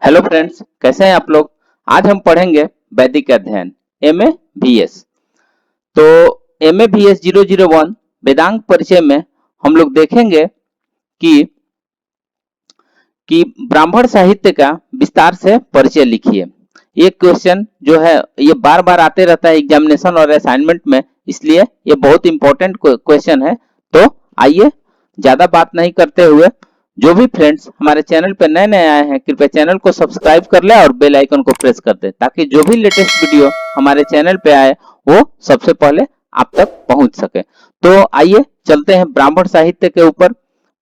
Hello friends, कैसे हैं आप लोग। आज हम पढ़ेंगे वैदिक अध्ययन एमए बीएस। तो एमए बीएस 001 वेदांग परिचय में हम लोग देखेंगे कि ब्राह्मण साहित्य का विस्तार से परिचय लिखिए। ये क्वेश्चन जो है ये बार बार आते रहता है एग्जामिनेशन और असाइनमेंट में, इसलिए ये बहुत इंपॉर्टेंट क्वेश्चन है। तो आइए ज्यादा बात नहीं करते हुए, जो भी फ्रेंड्स हमारे चैनल पे नए नए आए हैं कृपया चैनल को सब्सक्राइब कर ले और बेल आइकन को प्रेस कर दे, ताकि जो भी लेटेस्ट वीडियो हमारे चैनल पे आए वो सबसे पहले आप तक पहुंच सके। तो आइए चलते हैं ब्राह्मण साहित्य के ऊपर।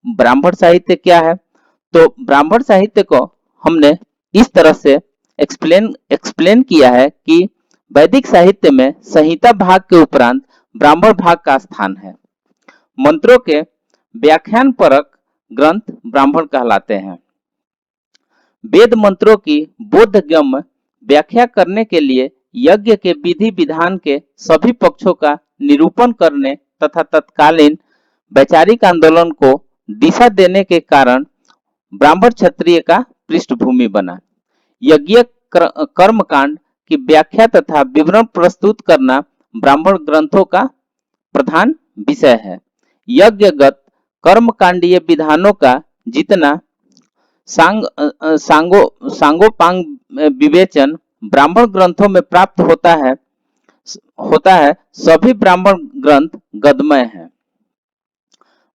ब्राह्मण साहित्य क्या है? तो ब्राह्मण साहित्य को हमने इस तरह से एक्सप्लेन किया है कि वैदिक साहित्य में संहिता भाग के उपरांत ब्राह्मण भाग का स्थान है। मंत्रों के व्याख्यान परक ग्रंथ ब्राह्मण कहलाते हैं। वेद मंत्रों की बोधगम्य व्याख्या करने के लिए यज्ञ के विधि विधान के सभी पक्षों का निरूपण करने तथा तत्कालीन वैचारिक आंदोलन को दिशा देने के कारण ब्राह्मण क्षत्रिय का पृष्ठभूमि बना। यज्ञ कर्मकांड की व्याख्या तथा विवरण प्रस्तुत करना ब्राह्मण ग्रंथों का प्रधान विषय है। यज्ञगत कर्मकांडीय विधानों का जितना सांगोपांग विवेचन ब्राह्मण ग्रंथों में प्राप्त होता है सभी ब्राह्मण ग्रंथ गद्यमय हैं।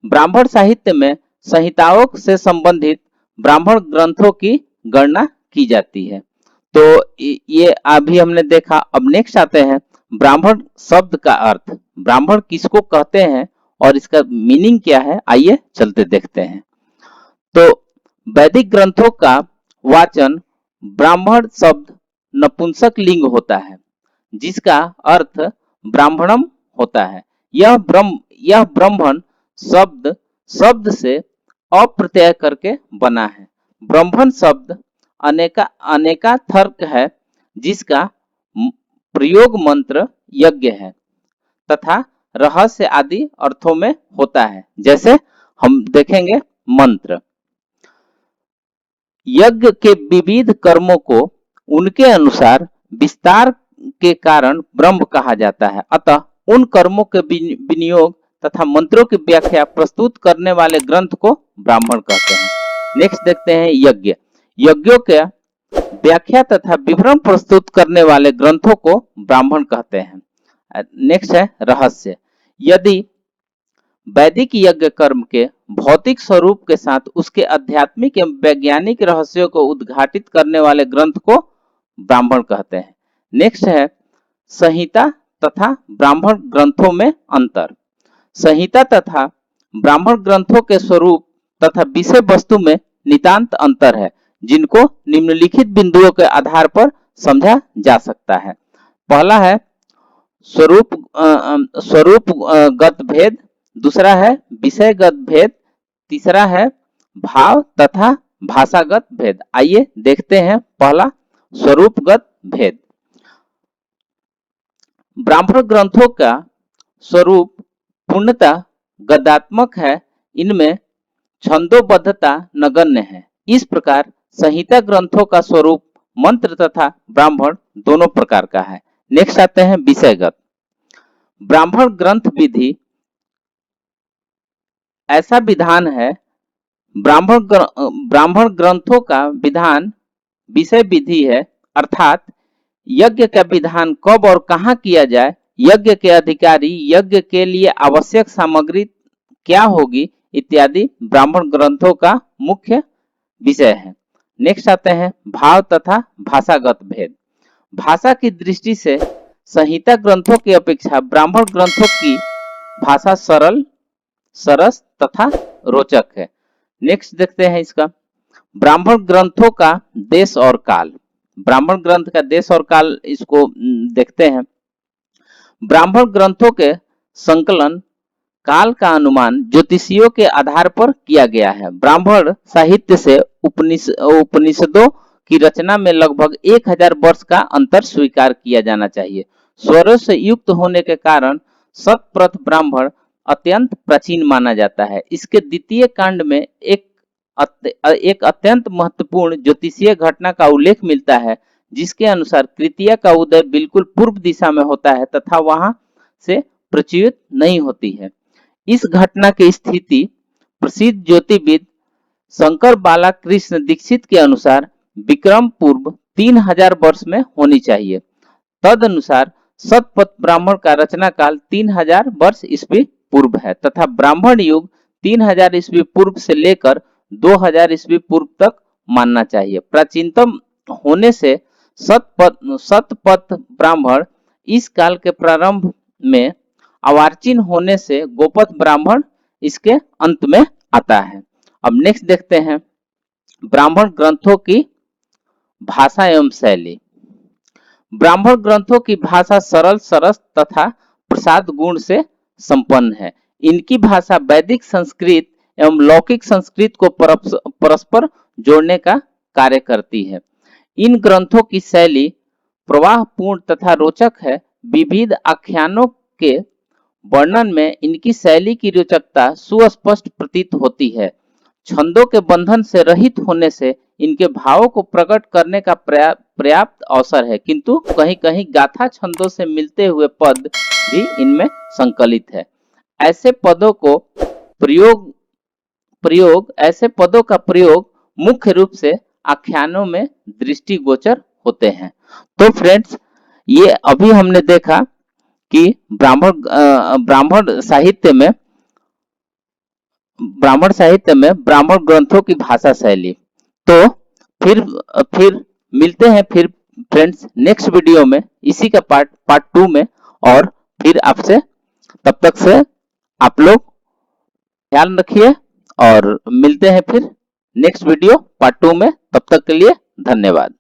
ब्राह्मण साहित्य में संहिताओं से संबंधित ब्राह्मण ग्रंथों की गणना की जाती है। तो ये अभी हमने देखा। अब नेक्स्ट आते हैं ब्राह्मण शब्द का अर्थ। ब्राह्मण किसको कहते हैं और इसका मीनिंग क्या है, आइए चलते देखते हैं। तो वैदिक ग्रंथों का वाचन ब्राह्मण शब्द नपुंसक लिंग होता है, जिसका अर्थ ब्राह्मणम होता है। यह ब्राह्मण शब्द से अप्रत्यय करके बना है। ब्राह्मण शब्द अनेकार्थक है, जिसका प्रयोग मंत्र यज्ञ है तथा रहस्य आदि अर्थों में होता है। जैसे हम देखेंगे मंत्र, यज्ञ के विविध कर्मों को उनके अनुसार विस्तार के कारण ब्रह्म कहा जाता है। अतः उन कर्मों के विनियोग तथा मंत्रों की व्याख्या प्रस्तुत करने वाले ग्रंथ को ब्राह्मण कहते हैं। नेक्स्ट देखते हैं यज्ञ। यज्ञों के व्याख्या तथा विवरण प्रस्तुत करने वाले ग्रंथों को ब्राह्मण कहते हैं। नेक्स्ट है रहस्य। यदि वैदिक यज्ञ कर्म के भौतिक स्वरूप के साथ उसके आध्यात्मिक एवं वैज्ञानिक रहस्यों को उद्घाटित करने वाले ग्रंथ को ब्राह्मण कहते हैं। नेक्स्ट है संहिता तथा ब्राह्मण ग्रंथों में अंतर। संहिता तथा ब्राह्मण ग्रंथों के स्वरूप तथा विषय वस्तु में नितांत अंतर है, जिनको निम्नलिखित बिंदुओं के आधार पर समझा जा सकता है। पहला है स्वरूपगत भेद, दूसरा है विषयगत भेद, तीसरा है भाव तथा भाषागत भेद। आइए देखते हैं पहला स्वरूपगत भेद। ब्राह्मण ग्रंथों का स्वरूप पूर्णतः गद्यात्मक है, इनमें छंदोबद्धता नगण्य है। इस प्रकार संहिता ग्रंथों का स्वरूप मंत्र तथा ब्राह्मण दोनों प्रकार का है। नेक्स्ट आते हैं विषयगत। ब्राह्मण ग्रंथ विधि ऐसा विधान है, ब्राह्मण ग्रंथों का विधान विषय विधि है, अर्थात यज्ञ का विधान कब और कहाँ किया जाए, यज्ञ के अधिकारी, यज्ञ के लिए आवश्यक सामग्री क्या होगी इत्यादि ब्राह्मण ग्रंथों का मुख्य विषय है। नेक्स्ट आते हैं भाव तथा भाषागत भेद। भाषा की दृष्टि से संहिता ग्रंथों की अपेक्षा ब्राह्मण ग्रंथों की भाषा सरल, सरस तथा रोचक है। नेक्स्ट देखते हैं इसका ब्राह्मण ग्रंथों का देश और काल। ब्राह्मण ग्रंथ का देश और काल इसको देखते हैं। ब्राह्मण ग्रंथों के संकलन काल का अनुमान ज्योतिषियों के आधार पर किया गया है। ब्राह्मण साहित्य से उपनिषदों की रचना में लगभग 1000 वर्ष का अंतर स्वीकार किया जाना चाहिए। स्वरों से युक्त होने के कारण शतप्रथ ब्राह्मण अत्यंत प्राचीन माना जाता है। इसके द्वितीय कांड में एक एक अत्यंत महत्वपूर्ण ज्योतिषीय घटना का उल्लेख मिलता है, जिसके अनुसार कृतिया का उदय बिल्कुल पूर्व दिशा में होता है तथा वहां से प्रच्युत नहीं होती है। इस घटना की स्थिति प्रसिद्ध ज्योतिर्विद शंकर बालाकृष्ण दीक्षित के अनुसार विक्रम पूर्व 3000 वर्ष में होनी चाहिए। तदनुसार शतपथ ब्राह्मण का रचना काल 3000 वर्ष ईस्वी पूर्व है तथा ब्राह्मण युग 3000 ईस्वी पूर्व से लेकर 2000 ईस्वी पूर्व तक मानना चाहिए। प्राचीनतम होने से शतपथ ब्राह्मण इस काल के प्रारंभ में, अर्वाचीन होने से गोपथ ब्राह्मण इसके अंत में आता है। अब नेक्स्ट देखते हैं ब्राह्मण ग्रंथों की भाषा एवं शैली। ब्राह्मण ग्रंथों की भाषा सरल, सरस तथा प्रसाद गुण से संपन्न है। इनकी भाषा वैदिक संस्कृत एवं लौकिक संस्कृत को परस्पर जोड़ने का कार्य करती है। इन ग्रंथों की शैली प्रवाहपूर्ण तथा रोचक है। विविध आख्यानों के वर्णन में इनकी शैली की रोचकता सुस्पष्ट प्रतीत होती है। छंदों के बंधन से रहित होने से इनके भावों को प्रकट करने का पर्याप्त अवसर है, किंतु कहीं कहीं गाथा छंदों से मिलते हुए पद भी इनमें संकलित है। ऐसे पदों का प्रयोग मुख्य रूप से आख्यानों में दृष्टिगोचर होते हैं। तो फ्रेंड्स, ये अभी हमने देखा कि ब्राह्मण साहित्य में ब्राह्मण ग्रंथों की भाषा शैली। तो फिर मिलते हैं फिर फ्रेंड्स नेक्स्ट वीडियो में, इसी का पार्ट 2 में। और फिर आपसे, तब तक से आप लोग ख्याल रखिए और मिलते हैं फिर नेक्स्ट वीडियो पार्ट 2 में। तब तक के लिए धन्यवाद।